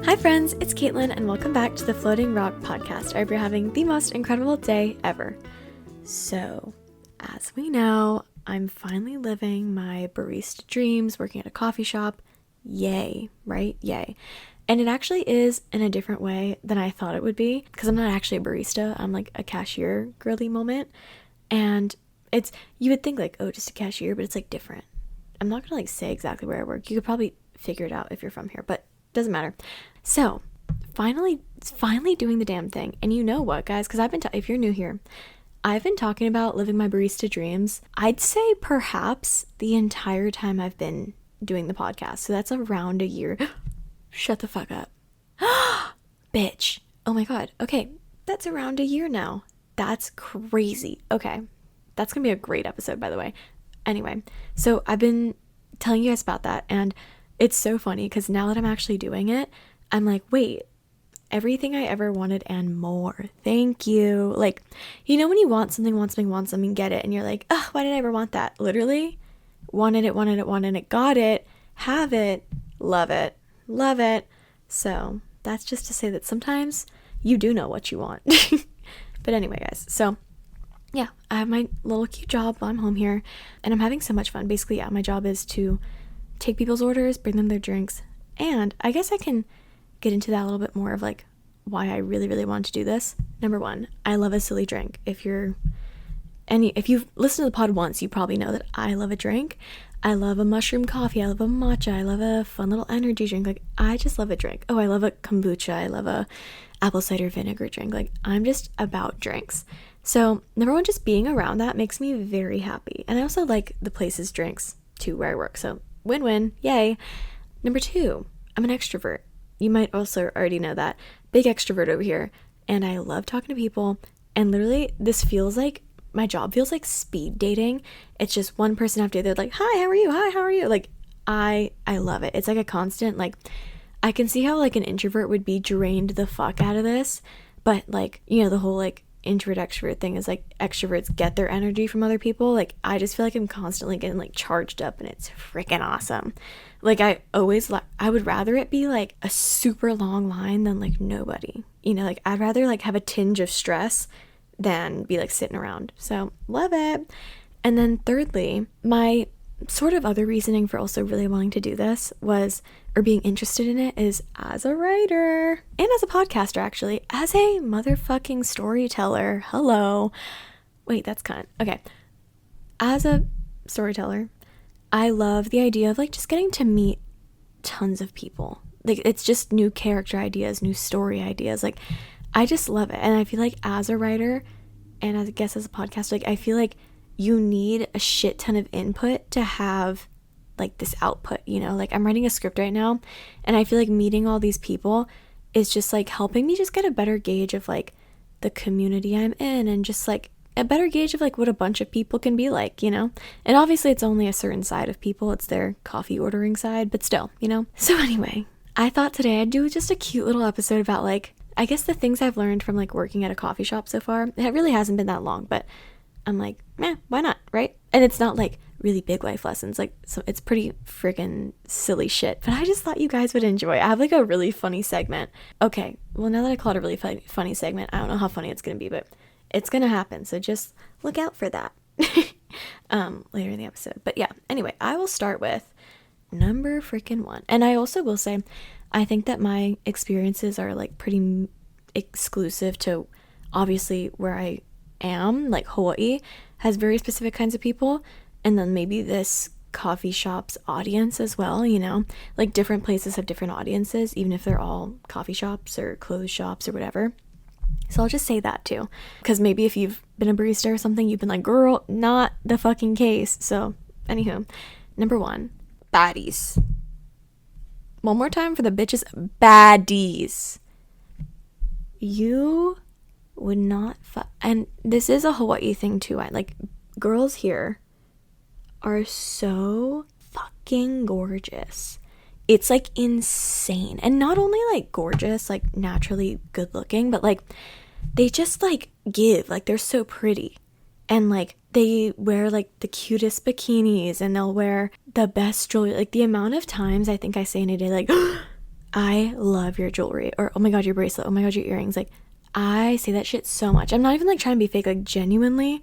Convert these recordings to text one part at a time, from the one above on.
Hi friends, it's Caitlin and welcome back to the Floating Rock podcast. I hope you're having the most incredible day ever. So, as we know, I'm finally living my barista dreams, working at a coffee shop. Yay, right? Yay. And it actually is in a different way than I thought it would be, because I'm not actually a barista. I'm like a cashier girly moment. And it's, you would think like, oh, just a cashier, but it's like different. I'm not gonna like say exactly where I work. You could probably figure it out if you're from here, but doesn't matter. So finally doing the damn thing. And you know what, guys, because I've been, if you're new here, I've been talking about living my barista dreams, I'd say perhaps the entire time I've been doing the podcast. So that's around a year. Shut the fuck up. Bitch. Oh my God. Okay. That's around a year now. That's crazy. Okay. That's gonna be a great episode, by the way. Anyway, so I've been telling you guys about that, and it's so funny because now that I'm actually doing it, I'm like, wait, everything I ever wanted and more. Thank you. Like, you know when you want something, get it, and you're like, oh, why did I ever want that? Literally, wanted it, got it, have it, love it. So that's just to say that sometimes you do know what you want. But anyway, guys, so yeah, I have my little cute job while I'm home here, and I'm having so much fun. Basically, yeah, my job is to take people's orders, bring them their drinks, and I guess I can get into that a little bit more of like why I really want to do this. Number one, I love a silly drink. If you've listened to the pod once, you probably know that I love a drink. I love a mushroom coffee. I love a matcha. I love a fun little energy drink. Like, I just love a drink. Oh, I love a kombucha. I love a apple cider vinegar drink. Like, I'm just about drinks. So number one, just being around that makes me very happy. And I also like the place's drinks too where I work. So win-win, yay. Number two, I'm an extrovert. You might also already know that. Big extrovert over here. And I love talking to people. And literally, this feels like, my job feels like speed dating. It's just one person after the other, like, hi, how are you? Hi, how are you? Like, I love it. It's like a constant, like, I can see how like an introvert would be drained the fuck out of this. But like, you know, the whole like introvert extrovert thing is like extroverts get their energy from other people. Like, I just feel like I'm constantly getting like charged up, and it's freaking awesome. Like, I would rather it be like a super long line than like nobody, you know, like I'd rather like have a tinge of stress than be like sitting around. So love it. And then thirdly, my sort of other reasoning for also really wanting to do this was, or being interested in it, is as a writer and as a podcaster, actually, as a motherfucking storyteller. Hello. Wait, that's kind of, okay. As a storyteller, I love the idea of like just getting to meet tons of people. Like, it's just new character ideas, new story ideas. Like, I just love it. And I feel like as a writer and as a podcaster, like, I feel like you need a shit ton of input to have like this output, you know? Like, I'm writing a script right now, and I feel like meeting all these people is just like helping me just get a better gauge of like the community I'm in, and just like a better gauge of like what a bunch of people can be like, you know? And obviously it's only a certain side of people, it's their coffee ordering side, but still, you know? So anyway, I thought today I'd do just a cute little episode about like, I guess the things I've learned from like working at a coffee shop so far. It really hasn't been that long, but I'm like, why not, right? And it's not like really big life lessons, like, so it's pretty freaking silly shit, but I just thought you guys would enjoy. I have like a really funny segment. Okay, well, now that I call it a really funny segment, I don't know how funny it's gonna be, but it's gonna happen, so just look out for that later in the episode. But yeah, anyway, I will start with number freaking one. And I also will say, I think that my experiences are like pretty exclusive to obviously where I am. Like, Hawaii has very specific kinds of people, and then maybe this coffee shop's audience as well, you know? Like, different places have different audiences, even if they're all coffee shops or clothes shops or whatever. So I'll just say that too, because maybe if you've been a barista or something, you've been like, girl, not the fucking case. So anywho, number one, baddies. One more time for the bitches. Baddies. You would not and this is a Hawaii thing too. I like, girls here are so fucking gorgeous. It's like insane. And not only like gorgeous, like naturally good looking, but like they just like give, like they're so pretty. And like they wear like the cutest bikinis, and they'll wear the best jewelry. Like, the amount of times I think I say in a day, like, I love your jewelry, or oh my god, your bracelet, oh my god, your earrings. Like, I say that shit so much. I'm not even like trying to be fake. Like, genuinely,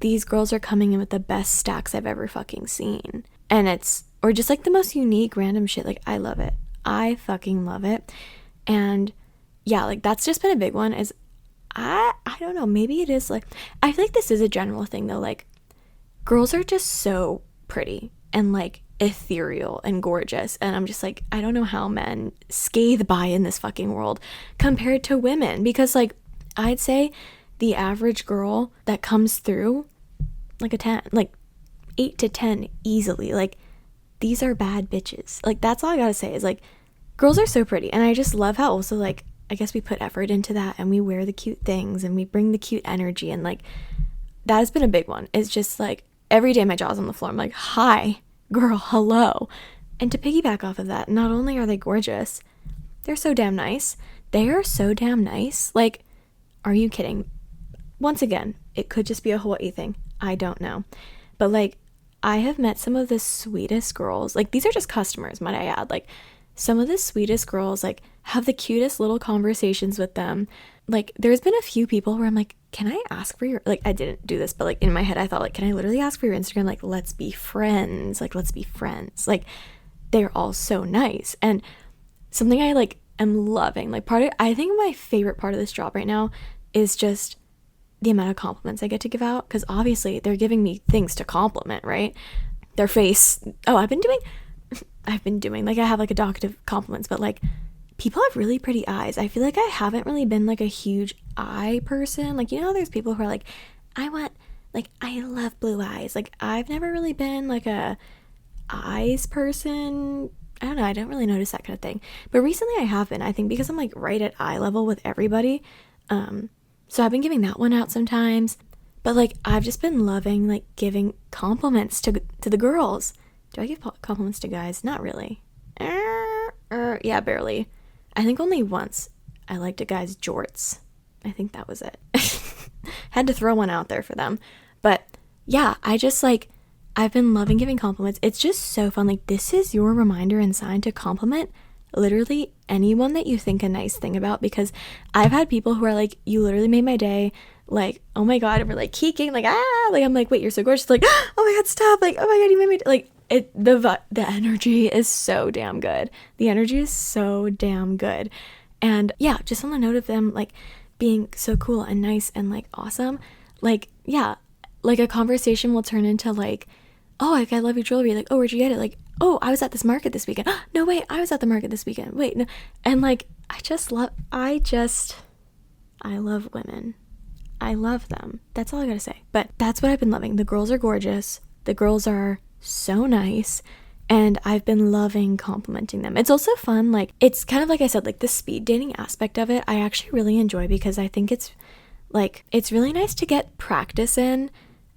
these girls are coming in with the best stacks I've ever fucking seen. And it's, or just like the most unique random shit. Like, I love it. I fucking love it. And yeah, like that's just been a big one. Is I don't know, maybe it is like, I feel like this is a general thing though. Like, girls are just so pretty and like ethereal and gorgeous, and I'm just like, I don't know how men scathe by in this fucking world compared to women, because like I'd say the average girl that comes through like a 10, like 8 to 10 easily. Like, these are bad bitches. Like, that's all I gotta say is like, girls are so pretty, and I just love how also like, I guess we put effort into that, and we wear the cute things, and we bring the cute energy, and like that has been a big one. It's just like every day my jaw's on the floor, I'm like, hi girl, hello. And to piggyback off of that, not only are they gorgeous, they're so damn nice. They are so damn nice. Like, are you kidding? Once again, it could just be a Hawaii thing, I don't know, but like, I have met some of the sweetest girls. Like, these are just customers, might I add. Like, some of the sweetest girls, like, have the cutest little conversations with them. Like, there's been a few people where I'm like, can I ask for your, like, I didn't do this, but like in my head I thought like, can I literally ask for your Instagram? Like, let's be friends. Like, let's be friends. Like, they're all so nice. And something I like am loving, like I think my favorite part of this job right now is just the amount of compliments I get to give out, because obviously they're giving me things to compliment, right? Their face. Oh, I've been doing like, I have like a docket of compliments, but like, people have really pretty eyes. I feel like I haven't really been like a huge eye person. Like, you know, there's people who are like, I love blue eyes. Like, I've never really been like a eyes person. I don't know, I don't really notice that kind of thing. But recently I have been, I think because I'm like right at eye level with everybody. So I've been giving that one out sometimes. But like, I've just been loving like giving compliments to the girls. Do I give compliments to guys? Not really. Yeah, barely. I think only once I liked a guy's jorts. I think that was it. Had to throw one out there for them. But yeah, I just like, I've been loving giving compliments. It's just so fun. Like, this is your reminder and sign to compliment literally anyone that you think a nice thing about, because I've had people who are like, you literally made my day. Like, oh my god, and we're like kicking, like, like, I'm like, wait, you're so gorgeous. Like, oh my god, stop. Like, oh my god, you made me like, the energy is so damn good. The energy is so damn good. And yeah, just on the note of them like being so cool and nice and like awesome, like, yeah, like a conversation will turn into like, oh, like, I love your jewelry. Like, oh, where'd you get it? Like, oh, I was at this market this weekend. No, wait, I was at the market this weekend. Wait, no. And like, I love women. I love them. That's all I gotta say. But that's what I've been loving. The girls are gorgeous. The girls are so nice. And I've been loving complimenting them. It's also fun. Like, it's kind of like I said, like the speed dating aspect of it, I actually really enjoy, because I think it's like, it's really nice to get practice in,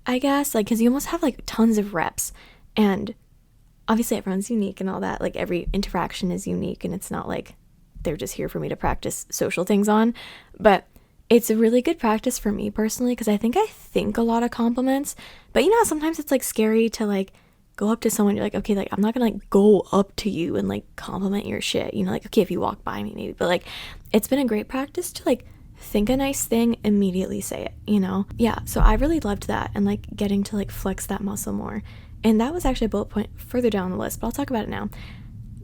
I guess. Like, because you almost have like tons of reps. And obviously everyone's unique and all that. Like, every interaction is unique, and it's not like they're just here for me to practice social things on. But it's a really good practice for me personally, because I think a lot of compliments, but you know, sometimes it's like scary to like go up to someone. You're like, okay, like, I'm not gonna like go up to you and like compliment your shit, you know, like, okay, if you walk by me maybe, but like, it's been a great practice to like think a nice thing, immediately say it, you know? Yeah, so I really loved that, and like getting to like flex that muscle more. And that was actually a bullet point further down the list, but I'll talk about it now.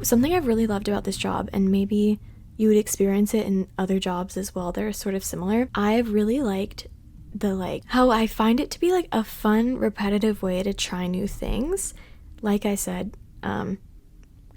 Something I've really loved about this job, and maybe you would experience it in other jobs as well, they're sort of similar. I've really liked the like, how I find it to be like a fun, repetitive way to try new things. Like I said, kind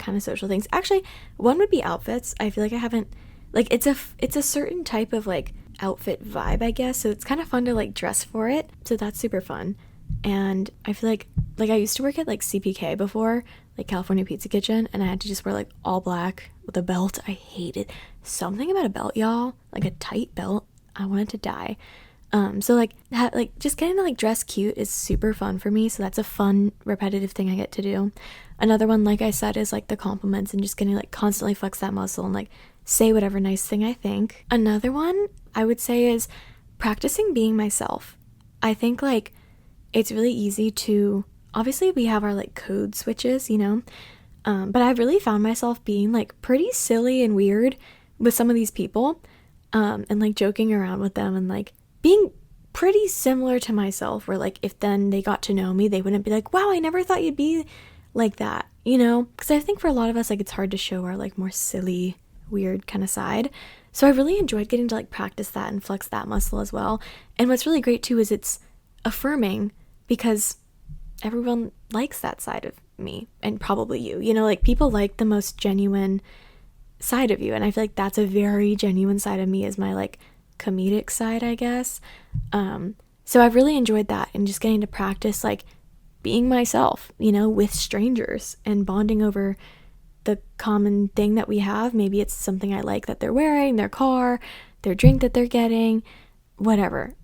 of social things. Actually, one would be outfits. I feel like I haven't, like, it's a certain type of like outfit vibe, I guess. So it's kind of fun to like dress for it. So that's super fun. And I feel like I used to work at like CPK before, like California Pizza Kitchen, and I had to just wear like all black with a belt. I hated something about a belt, y'all. Like a tight belt. I wanted to die. So like just getting to like dress cute is super fun for me. So that's a fun, repetitive thing I get to do. Another one, like I said, is like the compliments and just getting like constantly flex that muscle and like say whatever nice thing I think. Another one I would say is practicing being myself. I think like it's really easy to, obviously we have our like code switches, you know, But I've really found myself being like pretty silly and weird with some of these people, and like joking around with them and like being pretty similar to myself, where like if then they got to know me, they wouldn't be like, wow, I never thought you'd be like that, you know? Because I think for a lot of us, like it's hard to show our like more silly, weird kind of side. So I really enjoyed getting to like practice that and flex that muscle as well. And what's really great too is it's affirming, because everyone likes that side of me, and probably you know, like people like the most genuine side of you, and I feel like that's a very genuine side of me, is my like comedic side, I guess. So I've really enjoyed that, and just getting to practice like being myself, you know, with strangers and bonding over the common thing that we have. Maybe it's something I like that they're wearing, their car, their drink that they're getting, whatever,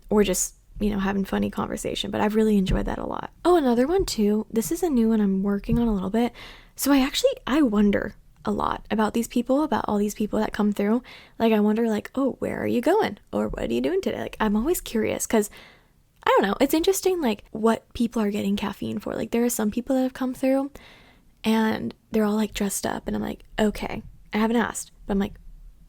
or just, you know, having funny conversation. But I've really enjoyed that a lot. Oh, another one too, this is a new one I'm working on a little bit. So I wonder a lot about these people, about all these people that come through. Like I wonder like, oh, where are you going? Or what are you doing today? Like I'm always curious, because I don't know, it's interesting like what people are getting caffeine for. Like there are some people that have come through and they're all like dressed up, and I'm like, okay, I haven't asked, but I'm like,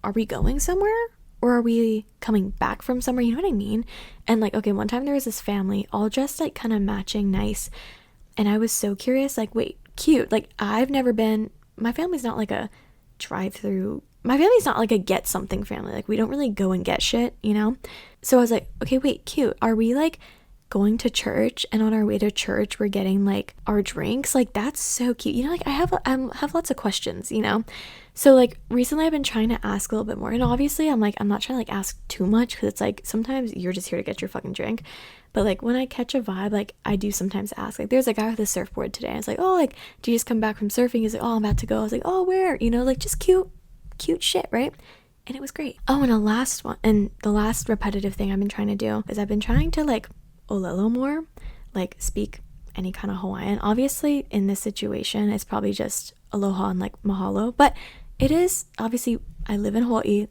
are we going somewhere? Or are we coming back from somewhere? You know what I mean? And like, okay, one time there was this family all dressed like kind of matching nice. And I was so curious, like, wait, cute. Like I've never been, my family's not like a drive-through. My family's not like a get something family. Like we don't really go and get shit, you know? So I was like, okay, wait, cute. Are we like going to church, and on our way to church we're getting like our drinks? Like that's so cute, you know? Like I have lots of questions, you know? So like recently I've been trying to ask a little bit more, and obviously I'm not trying to like ask too much, because it's like sometimes you're just here to get your fucking drink. But like when I catch a vibe, like I do sometimes ask. Like there's a guy with a surfboard today, and it's like, oh, like do you just come back from surfing? He's like, oh, I'm about to go. I was like, oh, where? You know, like just cute shit, right? And it was great. Oh, and the last repetitive thing I've been trying to do is I've been trying to like olelo more, like speak any kind of Hawaiian. Obviously in this situation it's probably just aloha and like mahalo, but it is obviously, I live in Hawaii,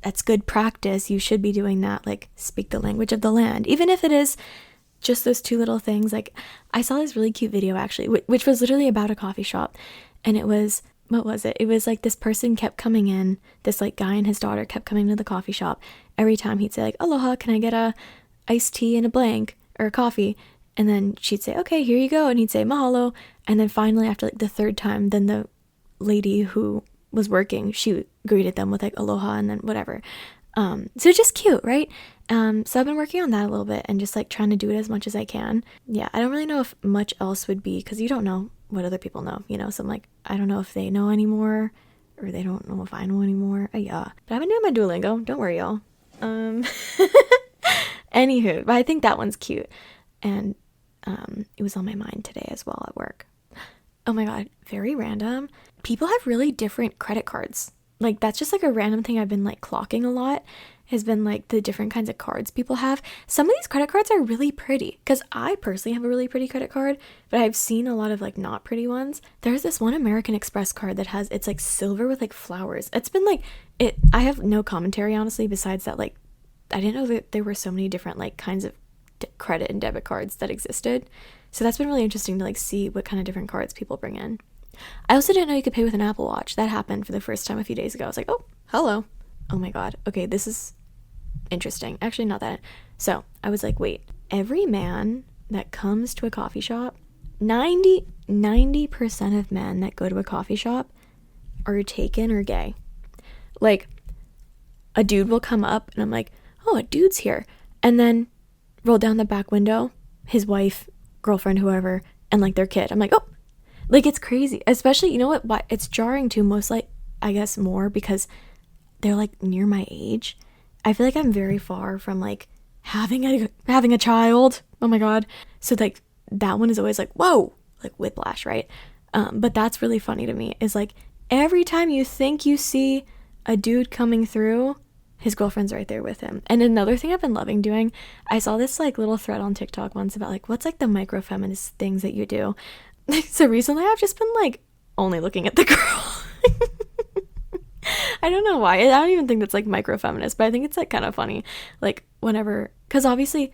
that's good practice. You should be doing that, like speak the language of the land, even if it is just those two little things. Like I saw this really cute video actually, which was literally about a coffee shop, and it was, what was it? It was like this person kept coming in, this like guy and his daughter kept coming to the coffee shop. Every time he'd say like, aloha, can I get a iced tea and a blank, or a coffee? And then she'd say, okay, here you go. And he'd say mahalo. And then finally after like the third time, then the lady who was working, she greeted them with like aloha and then whatever. So just cute, right? So I've been working on that a little bit and just like trying to do it as much as I can. Yeah, I don't really know if much else would be, because you don't know what other people know, you know? So I'm like, I don't know if they know anymore, or they don't know if I know anymore. Yeah, but I've been doing my Duolingo, don't worry y'all. Anywho, but I think that one's cute, and it was on my mind today as well at work. Oh my god, very random. People have really different credit cards. Like that's just like a random thing I've been like clocking a lot, has been like the different kinds of cards people have. Some of these credit cards are really pretty, because I personally have a really pretty credit card, but I've seen a lot of like not pretty ones. There's this one American Express card that has, it's like silver with like flowers. It's been like, I have no commentary honestly, besides that like I didn't know that there were so many different like kinds of credit and debit cards that existed. So that's been really interesting to like see what kind of different cards people bring in. I also didn't know you could pay with an Apple Watch. That happened for the first time a few days ago. I was like, oh, hello. Oh my god. Okay, this is interesting. Actually, not that. So I was like, wait, every man that comes to a coffee shop, 90% of men that go to a coffee shop are taken or gay. Like a dude will come up and I'm like, oh, a dude's here. And then roll down the back window, his wife, girlfriend, whoever, and like their kid. I'm like, oh, like it's crazy. Especially, you know what? Why it's jarring too, most like, I guess more because they're like near my age. I feel like I'm very far from like having a child. Oh my god. So like that one is always like, whoa, like whiplash, right? But that's really funny to me, is like every time you think you see a dude coming through, his girlfriend's right there with him. And another thing I've been loving doing, I saw this like little thread on TikTok once about like what's like the micro feminist things that you do. So recently I've just been like only looking at the girl. I don't know why. I don't even think that's like micro feminist, but I think it's like kind of funny. Like whenever, because obviously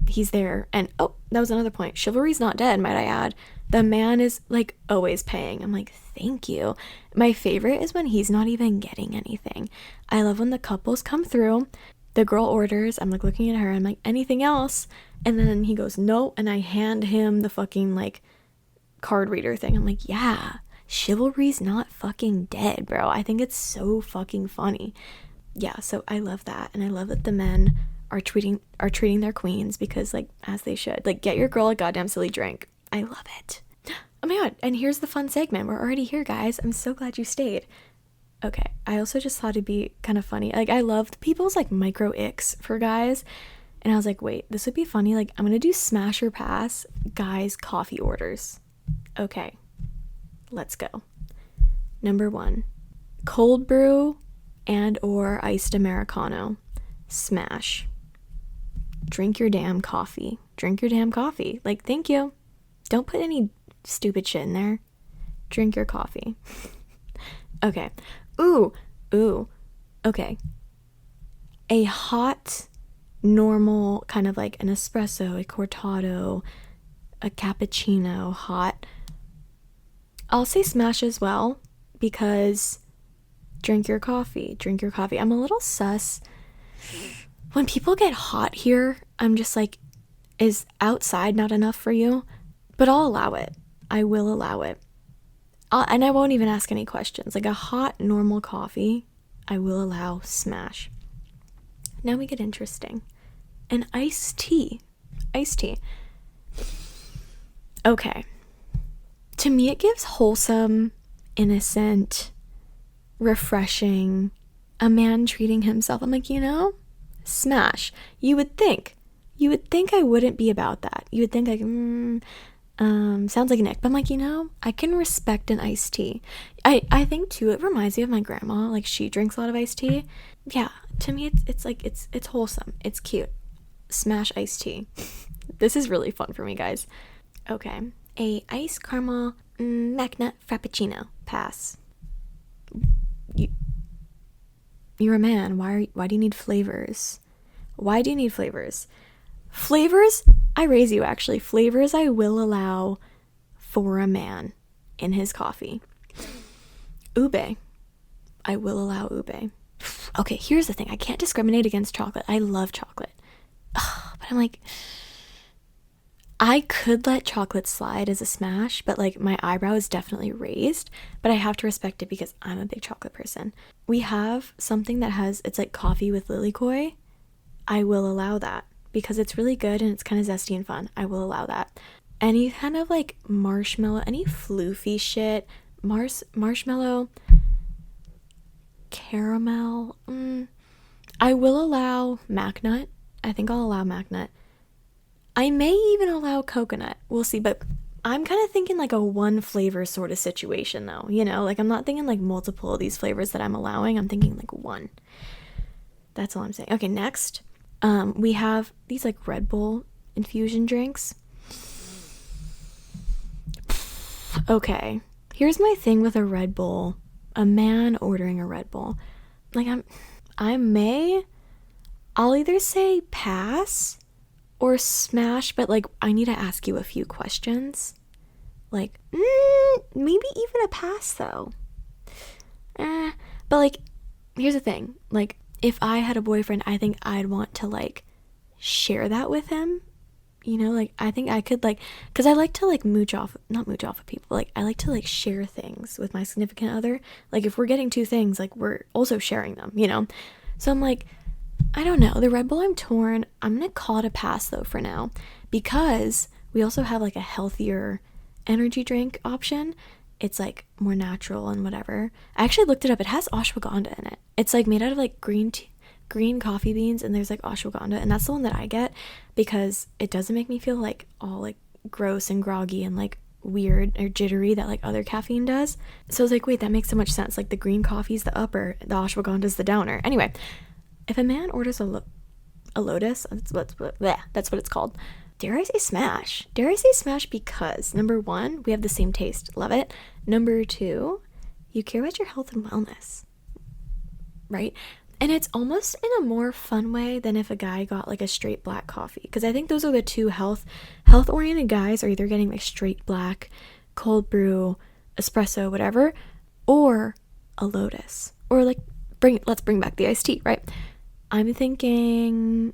he's there, and oh, that was another point. Chivalry's not dead, might I add. The man is like always paying. I'm like, thank you. My favorite is when he's not even getting anything. I love when the couples come through, the girl orders, I'm like looking at her, I'm like, anything else? And then he goes, no, and I hand him the fucking like card reader thing. I'm like, yeah, chivalry's not fucking dead, bro. I think it's so fucking funny. Yeah, so I love that. And I love that the men are treating their queens, because like, as they should. Like, get your girl a goddamn silly drink. I love it. Oh my god, and here's the fun segment. We're already here, guys. I'm so glad you stayed. Okay, I also just thought it'd be kind of funny. Like, I loved people's like micro icks for guys. And I was like, wait, this would be funny. Like, I'm gonna do smash or pass guys' coffee orders. Okay, let's go. Number 1, cold brew and or iced Americano. Smash. Drink your damn coffee. Drink your damn coffee. Like, thank you. Don't put any stupid shit in there. Drink your coffee. Okay. Ooh. Okay. A hot, normal, kind of like an espresso, a cortado, a cappuccino, hot. I'll say smash as well, because drink your coffee. Drink your coffee. I'm a little sus. When people get hot here, I'm just like, is outside not enough for you? But I'll allow it. I will allow it. And I won't even ask any questions. Like a hot, normal coffee, I will allow smash. Now we get interesting. An iced tea. Iced tea. Okay. To me, it gives wholesome, innocent, refreshing, a man treating himself. I'm like, smash. You would think I wouldn't be about that. You would think like, sounds like Nick. But I'm like, I can respect an iced tea. I think too, it reminds me of my grandma. Like, she drinks a lot of iced tea. Yeah, to me, it's like, it's wholesome. It's cute. Smash iced tea. This is really fun for me, guys. Okay. A iced caramel macnut frappuccino. Pass. You're a man. Why do you need flavors? Why do you need flavors? Flavors, I raise you actually. Flavors I will allow for a man in his coffee. Ube. I will allow ube. Okay, here's the thing. I can't discriminate against chocolate. I love chocolate. But I'm like, I could let chocolate slide as a smash, but like my eyebrow is definitely raised, but I have to respect it because I'm a big chocolate person. We have something that it's like coffee with lilikoi. I will allow that because it's really good and it's kind of zesty and fun. I will allow that. Any kind of like marshmallow, any floofy shit, marshmallow, caramel, I will allow macnut. I think I'll allow macnut. I may even allow coconut. We'll see, but I'm kind of thinking like a one flavor sort of situation though, like I'm not thinking like multiple of these flavors that I'm allowing. I'm thinking like one. That's all I'm saying. Okay, next, we have these like Red Bull infusion drinks. Okay, here's my thing with a Red Bull, a man ordering a Red Bull. Like I'll either say pass or smash, but like I need to ask you a few questions. Like, maybe even a pass though. But like, here's the thing. Like, if I had a boyfriend, I think I'd want to like share that with him. Like I think I could like, because I like to like not mooch off of people. Like I like to like share things with my significant other. Like if we're getting two things, like we're also sharing them, So I'm like, I don't know. The Red Bull, I'm torn. I'm going to call it a pass though for now, because we also have like a healthier energy drink option. It's like more natural and whatever. I actually looked it up. It has ashwagandha in it. It's like made out of like green coffee beans, and there's like ashwagandha, and that's the one that I get because it doesn't make me feel like all like gross and groggy and like weird or jittery that like other caffeine does. So I was like, wait, that makes so much sense. Like the green coffee's the upper, the ashwagandha's the downer. Anyway, if a man orders a Lotus, that's what it's called. Dare I say smash? Dare I say smash because, number one, we have the same taste. Love it. Number two, you care about your health and wellness. Right? And it's almost in a more fun way than if a guy got like a straight black coffee. Because I think those are the two health-oriented guys are either getting like straight black, cold brew, espresso, whatever, or a Lotus. Or like let's bring back the iced tea, right? I'm thinking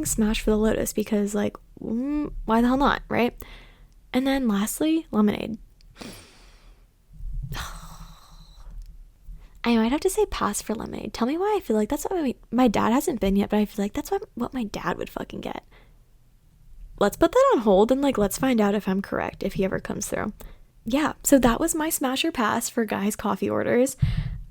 smash for the Lotus because like why the hell not, right? And then lastly, lemonade. I might have to say pass for lemonade. Tell me why I feel like that's what my dad hasn't been yet, but I feel like that's what my dad would fucking get. Let's put that on hold and like let's find out if I'm correct, if he ever comes through. Yeah, so that was my smash or pass for guys' coffee orders.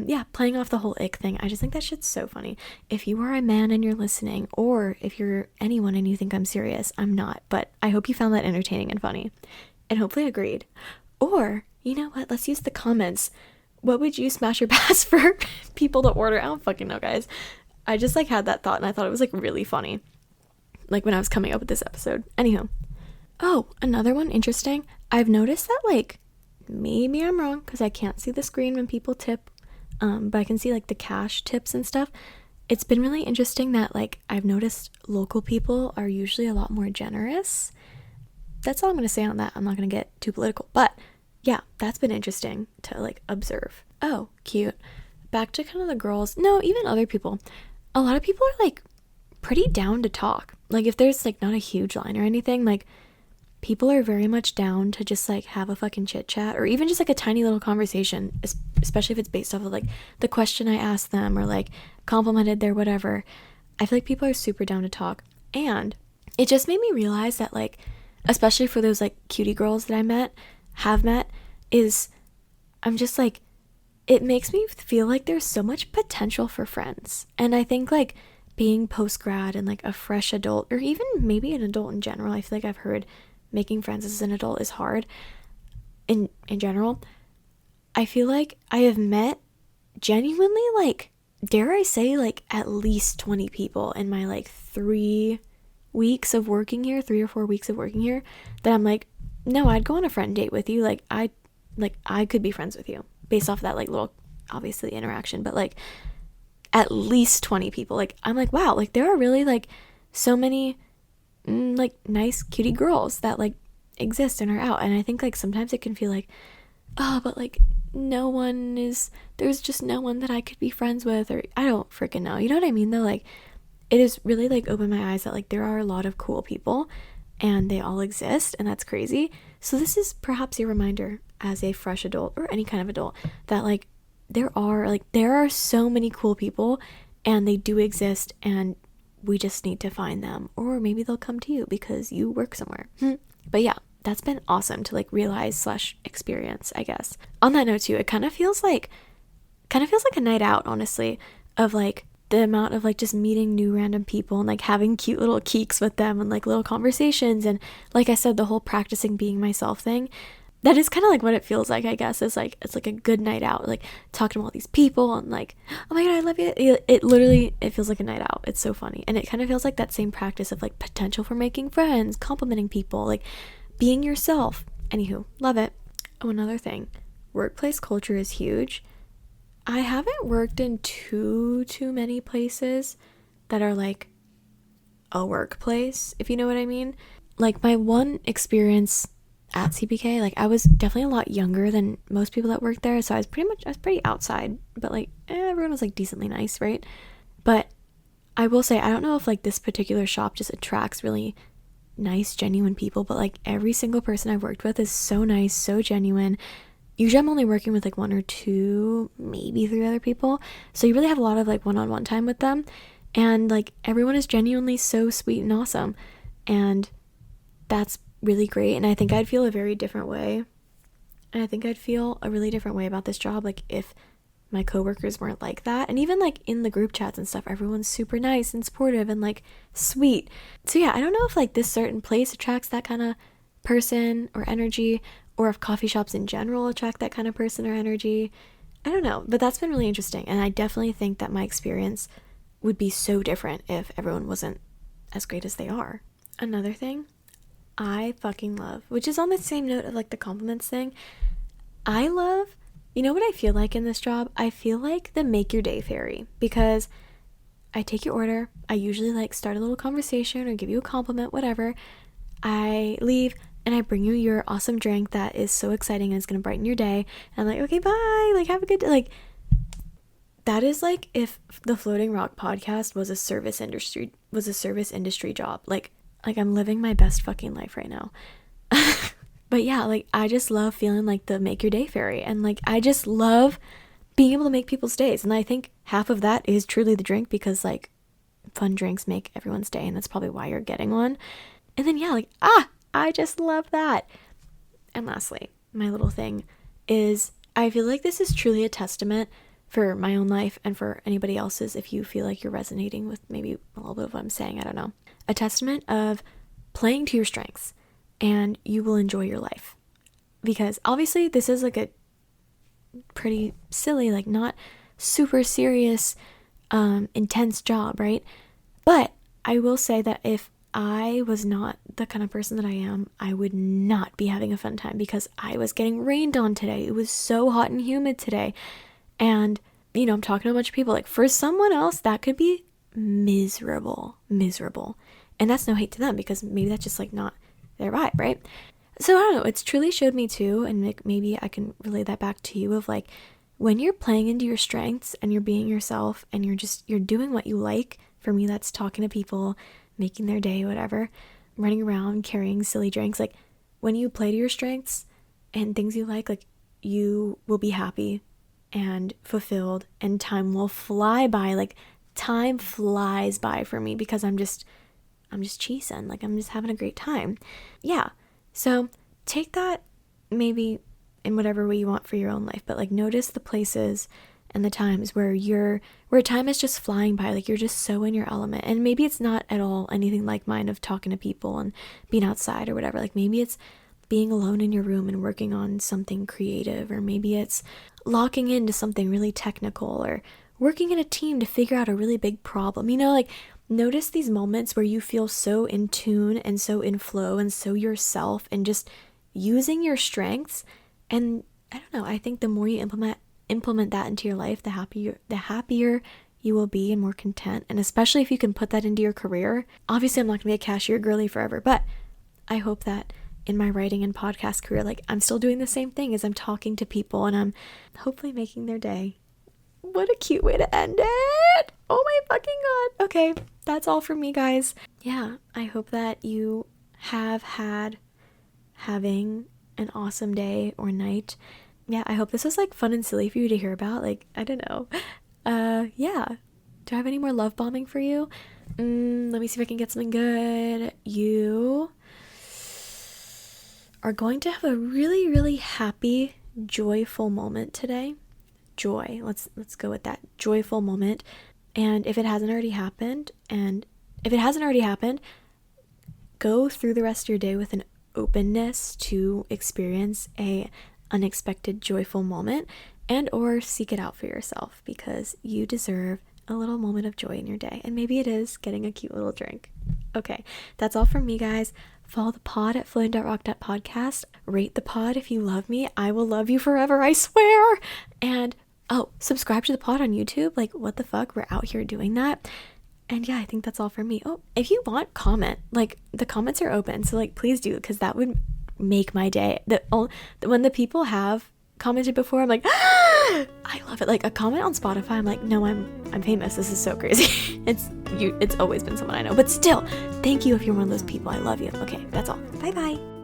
Yeah, playing off the whole ick thing. I just think that shit's so funny. If you are a man and you're listening, or if you're anyone and you think I'm serious, I'm not. But I hope you found that entertaining and funny. And hopefully agreed. Or, you know what? Let's use the comments. What would you smash or pass for people to order? I don't fucking know, guys. I just like had that thought and I thought it was like really funny. Like when I was coming up with this episode. Anyhow. Oh, another one interesting. I've noticed that like, maybe I'm wrong because I can't see the screen when people tip. But I can see like the cash tips and stuff. It's been really interesting that like I've noticed local people are usually a lot more generous. That's all I'm going to say on that. I'm not going to get too political, but yeah, that's been interesting to like observe. Oh, cute. Back to kind of the girls. No, even other people. A lot of people are like pretty down to talk. Like if there's like not a huge line or anything, like people are very much down to just like have a fucking chit chat or even just like a tiny little conversation, especially if it's based off of like the question I asked them or like complimented their whatever. I feel like people are super down to talk. And it just made me realize that like, especially for those like cutie girls that I have met, is I'm just like, it makes me feel like there's so much potential for friends. And I think like being post-grad and like a fresh adult, or even maybe an adult in general, I feel like I've heard making friends as an adult is hard in general. I feel like I have met genuinely like, dare I say, like at least 20 people in my like 3 weeks of working here, 3 or 4 weeks of working here, that I'm like, no, I'd go on a friend date with you. Like I could be friends with you based off that like little, obviously, interaction, but like at least 20 people. Like I'm like, wow, like there are really like so many like nice cutie girls that like exist and are out. And I think like sometimes it can feel like, oh, but like there's just no one that I could be friends with, or I don't freaking know. You know what I mean though? Like it has really like opened my eyes that like there are a lot of cool people and they all exist, and that's crazy. So this is perhaps a reminder as a fresh adult or any kind of adult that like there are so many cool people and they do exist, and we just need to find them, or maybe they'll come to you because you work somewhere. But yeah, that's been awesome to like realize / experience, I guess. On that note too, it kind of feels like a night out, honestly, of like the amount of like just meeting new random people and like having cute little keeks with them and like little conversations, and like I said, the whole practicing being myself thing. That is kind of like what it feels like, I guess. It's like a good night out, like talking to all these people and like, oh my god, I love you. It literally, it feels like a night out. It's so funny. And it kind of feels like that same practice of like potential for making friends, complimenting people, like being yourself. Anywho, love it. Oh, another thing, workplace culture is huge. I haven't worked in too many places that are like a workplace, if you know what I mean. Like my one experience at CPK, like I was definitely a lot younger than most people that worked there, so I was pretty outside, but like everyone was like decently nice, right? But I will say, I don't know if like this particular shop just attracts really nice, genuine people, but like every single person I've worked with is so nice, so genuine. Usually I'm only working with like 1 or 2, maybe 3 other people, so you really have a lot of like one-on-one time with them, and like everyone is genuinely so sweet and awesome, and that's really great. And I think I'd feel a very different way, and I think I'd feel a really different way about this job like if my coworkers weren't like that. And even like in the group chats and stuff, everyone's super nice and supportive and like sweet. So yeah, I don't know if like this certain place attracts that kind of person or energy, or if coffee shops in general attract that kind of person or energy. I don't know, but that's been really interesting, and I definitely think that my experience would be so different if everyone wasn't as great as they are. Another thing I fucking love, which is on the same note of like the compliments thing, you know what I feel like in this job? I feel like the make your day fairy, because I take your order. I usually like start a little conversation or give you a compliment, whatever. I leave and I bring you your awesome drink that is so exciting and is going to brighten your day. And I'm like, okay, bye. Like, have a good day. Like, that is like if the Floating Rock podcast was a service industry job. Like I'm living my best fucking life right now. But yeah, like I just love feeling like the make your day fairy, and like I just love being able to make people's days. And I think half of that is truly the drink, because like fun drinks make everyone's day, and that's probably why you're getting one. And then yeah, like I just love that. And lastly, my little thing is, I feel like this is truly a testament for my own life and for anybody else's, if you feel like you're resonating with maybe a little bit of what I'm saying, I don't know. A testament of playing to your strengths, and you will enjoy your life. Because obviously this is like a pretty silly, like not super serious, intense job, right? But I will say that if I was not the kind of person that I am, I would not be having a fun time, because I was getting rained on today. It was so hot and humid today. And, you know, I'm talking to a bunch of people. Like, for someone else, that could be miserable. And that's no hate to them, because maybe that's just like not their vibe, right? So I don't know, it's truly showed me too, and maybe I can relay that back to you, of like, when you're playing into your strengths and you're being yourself and you're doing what you like. For me, that's talking to people, making their day, whatever, running around carrying silly drinks. Like, when you play to your strengths and things you like you will be happy and fulfilled, and time will fly by. Like, time flies by for me, because I'm just cheesing. Like, I'm just having a great time. Yeah. So take that maybe in whatever way you want for your own life, but like notice the places and the times where time is just flying by. Like, you're just so in your element. And maybe it's not at all anything like mine of talking to people and being outside or whatever. Like, maybe it's being alone in your room and working on something creative, or maybe it's locking into something really technical, or working in a team to figure out a really big problem. You know, like, notice these moments where you feel so in tune and so in flow and so yourself, and just using your strengths. And I don't know, I think the more you implement that into your life, the happier you will be, and more content. And especially if you can put that into your career. Obviously, I'm not gonna be a cashier girly forever, but I hope that in my writing and podcast career, like, I'm still doing the same thing as I'm talking to people, and I'm hopefully making their day. What a cute way to end it. Oh my fucking god. Okay, that's all from me, guys. Yeah, I hope that you have having an awesome day or night. Yeah, I hope this was like fun and silly for you to hear about. Like, I don't know. Yeah. Do I have any more love bombing for you? Let me see if I can get something good. You are going to have a really, really happy, joyful moment today. Joy. Let's go with that. Joyful moment. And if it hasn't already happened, go through the rest of your day with an openness to experience a unexpected joyful moment, and or seek it out for yourself, because you deserve a little moment of joy in your day. And maybe it is getting a cute little drink. Okay, that's all from me, guys. Follow the pod at floating.rock.podcast. Rate the pod if you love me. I will love you forever, I swear. And subscribe to the pod on YouTube. Like, what the fuck? We're out here doing that. And yeah, I think that's all for me. Oh, if you want, comment. Like, the comments are open, so like, please do, because that would make my day. When the people have commented before, I'm like, I love it. Like, a comment on Spotify, I'm like, no, I'm famous. This is so crazy. It's always been someone I know, but still, thank you if you're one of those people. I love you. Okay, that's all. Bye bye.